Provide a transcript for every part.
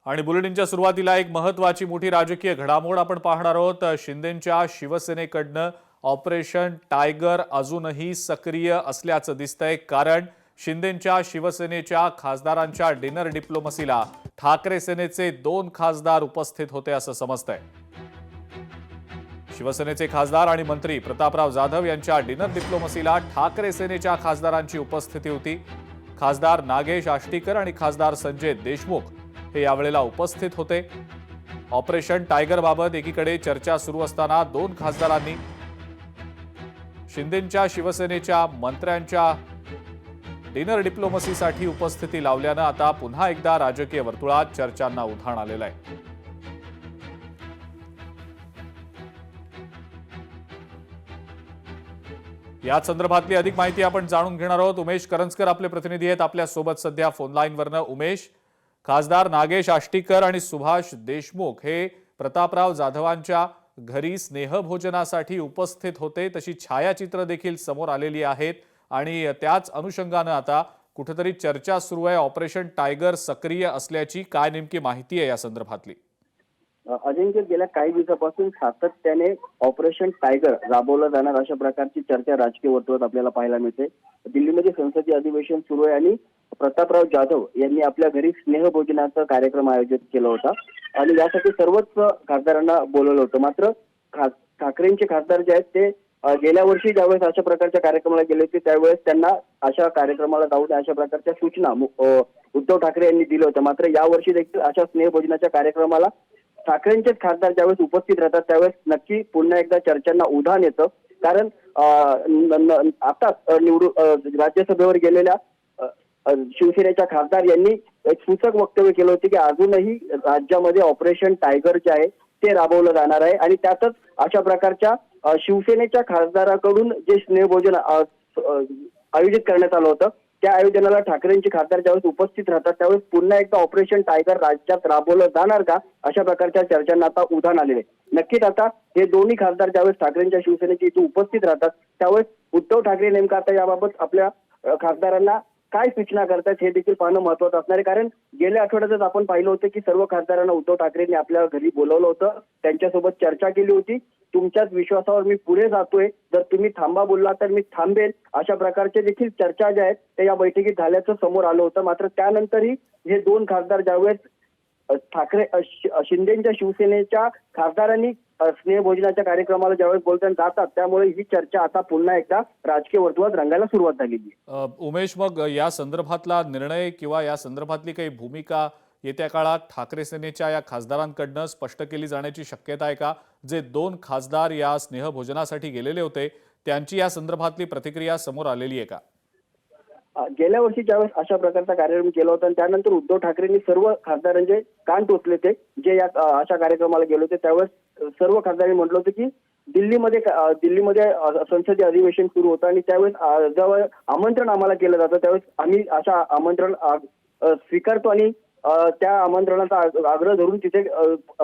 आणि बुलेटिनच्या सुरुवातीला एक महत्त्वाची मोठी राजकीय घडामोड आपण पाहणार आहोत। शिंदेंच्या शिवसेनेकडनं ऑपरेशन टायगर अजूनही सक्रिय असल्याचं दिसतंय, कारण शिंदेंच्या शिवसेनेच्या खासदारांच्या डिनर डिप्लोमसीला ठाकरे सेनेचे 2 खासदार उपस्थित होते असं समजतंय। शिवसेनेचे खासदार आणि मंत्री प्रतापराव जाधव यांच्या डिनर डिप्लोमसीला ठाकरे सेनेच्या खासदारांची उपस्थिती होती। खासदार नागेश आष्टीकर आणि खासदार संजय देशमुख हे यावेळेला उपस्थित होते। ऑपरेशन टायगर बाबत एकीकडे चर्चा सुरू असताना 2 खासदारांनी शिंदेंच्या शिवसेनेच्या मंत्र्यांच्या डिनर डिप्लोमसीसाठी उपस्थिती लावल्यानं आता पुन्हा एकदा राजकीय वर्तुळात चर्चांना उधाण आलेलं आहे। या संदर्भातली अधिक माहिती आपण जाणून घेणार आहोत। उमेश करंजकर आपले प्रतिनिधी आहेत आपल्या सोबत सध्या फोन लाईनवरनं। उमेश, खासदार नागेश आष्टीकर आणि सुभाष देशमुख हे प्रतापराव जाधवांच्या घरी स्नेहभोजनासाठी उपस्थित होते, तशी छायाचित्र देखील समोर आलेली आहेत आणि त्याच अनुषंगानं आता कुठेतरी चर्चा सुरू आहे। ऑपरेशन टायगर सक्रिय असल्याची काय नेमकी माहिती आहे या संदर्भातली? अजिंक्य, गेल्या काही दिवसापासून सातत्याने ऑपरेशन टायगर राबवलं जाणार अशा प्रकारची चर्चा राजकीय वर्तुळात आपल्याला पाहायला मिळते। दिल्लीमध्ये संसदीय अधिवेशन सुरू आहे आणि प्रतापराव जाधव यांनी आपल्या घरी स्नेहभोजनाचा कार्यक्रम आयोजित केला होता आणि यासाठी सर्वच खासदारांना बोलवलं होतं। मात्र ठाकरेंचे खासदार जे आहेत ते गेल्या वर्षी ज्यावेळेस अशा प्रकारच्या कार्यक्रमाला गेले होते त्यावेळेस त्यांना अशा कार्यक्रमाला जाऊ नये अशा प्रकारच्या सूचना उद्धव ठाकरे यांनी दिल्या होत्या। मात्र यावर्षी देखील अशा स्नेहभोजनाच्या कार्यक्रमाला ठाकरेंचेच खासदार ज्यावेळेस उपस्थित राहतात त्यावेळेस नक्की पुन्हा एकदा चर्चांना उधाण येतं। कारण आता राज्यसभेवर गेलेल्या शिवसेनेच्या खासदार यांनी एक सूचक वक्तव्य केलं होतं की अजूनही राज्यामध्ये ऑपरेशन टायगर जे आहे ते राबवलं जाणार आहे आणि त्यातच अशा प्रकारच्या शिवसेनेच्या खासदाराकडून जे स्नेहभोजन आयोजित करण्यात आलं होतं त्या आयोजनाला ठाकरेंचे खासदार ज्यावेळेस उपस्थित राहतात त्यावेळेस पुन्हा एकदा ऑपरेशन टायगर राज्यात राबवलं जाणार का अशा प्रकारच्या चर्चांना आता उधाण आलेले। नक्कीच आता हे दोन्ही खासदार ज्यावेळेस ठाकरेंच्या शिवसेनेचे इथे उपस्थित राहतात त्यावेळेस उद्धव ठाकरे नेमका आता याबाबत आपल्या खासदारांना काय सूचना करतात हे देखील पाहणं महत्त्वाचं असणार आहे। कारण गेल्या आठवड्यातच आपण पाहिलं होतं की सर्व खासदारांना उद्धव ठाकरेंनी आपल्या घरी बोलवलं होतं, त्यांच्यासोबत चर्चा केली होती। तुमच्याच विश्वासावर मी पुढे जातोय, जर तुम्ही थांबा बोलला तर मी थांबेल अशा प्रकारचे देखील चर्चा ज्या आहेत त्या या बैठकीत झाल्याचं समोर आलं होतं। मात्र त्यानंतरही हे 2 खासदार ज्यावेळेस ठाकरे शिंदेच्या शिवसेनेच्या खासदारांनी स्नेहभोजनाच्या कार्यक्रमाला ज्यावेळेस बोलताना जातात त्यामुळे ही चर्चा आता पुन्हा एकदा राजकीय वर्तुळात रंगायला सुरुवात झालेली आहे। उमेश, मग या संदर्भातला निर्णय किंवा या संदर्भातली काही भूमिका येत्या काळात ठाकरे सेनेच्या या खासदारांकडनं स्पष्ट केली जाण्याची शक्यता आहे का? जे 2 खासदार या स्नेहभोजनासाठी गेलेले होते त्यांची या संदर्भातली प्रतिक्रिया समोर आलेली आहे का? गेल्या वर्षी ज्यावेळेस अशा प्रकारचा कार्यक्रम केला होता आणि त्यानंतर उद्धव ठाकरेंनी सर्व खासदारांचे कान टोचले ते जे या अशा कार्यक्रमाला गेले होते त्यावेळेस सर्व खासदारांनी म्हटलं होतं की दिल्लीमध्ये संसदीय अधिवेशन सुरू होतं आणि त्यावेळेस जेव्हा आमंत्रण आम्हाला केलं जातं त्यावेळेस आम्ही अशा आमंत्रण स्वीकारतो आणि त्या आमंत्रणाचा आग्रह धरून तिथे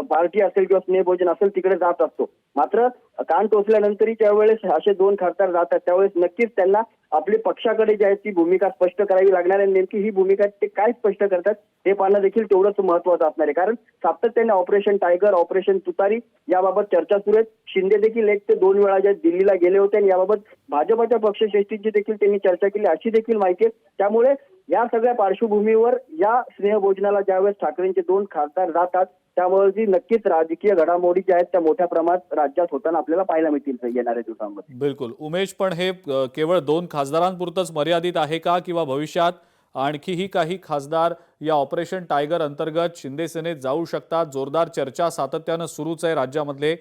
पार्टी असेल किंवा स्नेहभोजन असेल तिकडे जात असतो। मात्र कान टोचल्यानंतरही ज्यावेळेस असे 2 खासदार जातात त्यावेळेस नक्कीच त्यांना आपली पक्षाकडे जी आहे ती भूमिका स्पष्ट करावी लागणार आहे। नेमकी ही भूमिका ते काय स्पष्ट करतात हे पाहणं देखील तेवढंच महत्त्वाचं असणार आहे। कारण सातत्याने ऑपरेशन टायगर, ऑपरेशन तुतारी याबाबत चर्चा सुरू आहेत। शिंदे देखील 1 ते 2 वेळा ज्या दिल्लीला गेले होते आणि याबाबत भाजपच्या पक्षश्रेष्ठींची देखील त्यांनी चर्चा केली अशी देखील माहिती आहे। त्यामुळे या सगळ्या पार्श्वभूमीवर या स्नेहभोजनाला ज्यावेळेस ठाकरेंचे 2 खासदार जातात त्यामुळे जी नक्कीच राजकीय घडामोडी ज्या आहेत त्या मोठ्या प्रमाणात राज्यात होताना आपल्याला पाहायला मिळतील येणाऱ्या दिवसांमध्ये। बिलकुल उमेश, पण हे केवळ 2 खासदारांपुरतच मर्यादित आहे का, किंवा भविष्यात आणखीही काही खासदार या ऑपरेशन टायगर अंतर्गत शिंदे सेनेत जाऊ शकतात? जोरदार चर्चा सातत्यानं सुरूच आहे राज्यामधले,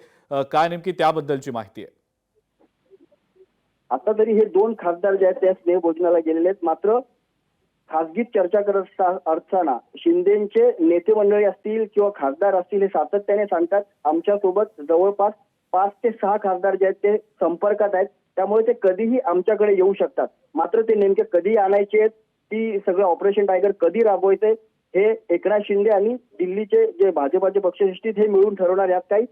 काय नेमकी त्याबद्दलची माहिती आहे? आता तरी हे 2 खासदार जे आहेत त्या स्नेहभोजनाला गेलेले आहेत। मात्र खासगीत चर्चा करत असताना शिंदेचे नेते मंडळी असतील किंवा खासदार असतील हे सातत्याने सांगतात आमच्यासोबत जवळपास 5 ते 6 खासदार जे आहेत ते संपर्कात आहेत, त्यामुळे ते कधीही आमच्याकडे येऊ शकतात। मात्र ते नेमके कधी आणायचे आहेत, ती सगळं ऑपरेशन टायगर कधी राबवायचंय हे एकनाथ शिंदे आणि दिल्लीचे जे भाजपाचे पक्षश्रेष्ठी हे मिळून ठरवणार, यात काही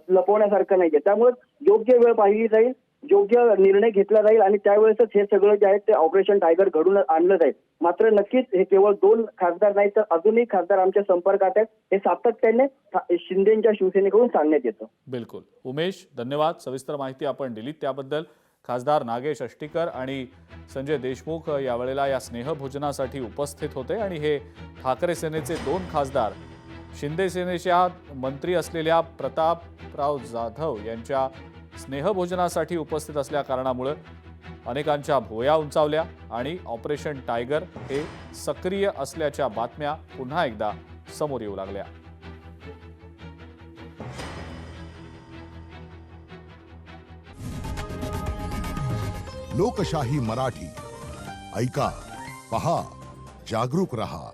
लपवण्यासारखं नाहीये। त्यामुळे योग्य वेळ पाहिली जाईल योग्य निर्णय घेतला जाईल आणि त्यावेळेसच हे सगळं जे आहे ते ऑपरेशन टायगर घडून आणलं जाईल. मात्र नक्कीच हे केवळ 2 खासदार नाही तर अजूनही खासदार आमच्या संपर्कात आहेत, हे सातत्याने शिंदेच्या शिवसेनेकडून सांगण्यात येतं. बिलकुल उमेश, धन्यवाद. सविस्तर माहिती आपण दिलीत त्याबद्दल. खासदार नागेश आष्टीकर आणि संजय देशमुख यावेळेला या स्नेहभोजनासाठी उपस्थित होते आणि हे ठाकरे सेनेचे 2 खासदार शिंदे सेनेच्या मंत्री असलेल्या प्रतापराव जाधव यांच्या स्नेहभोजनासाठी उपस्थित असल्या कारणामुळे अनेकांच्या भुवया उंचावल्या आणि ऑपरेशन टायगर हे सक्रिय असल्याच्या बातम्या पुन्हा एकदा समोर येऊ लागल्या. लोकशाही मराठी ऐका, पहा, जागरूक रहा.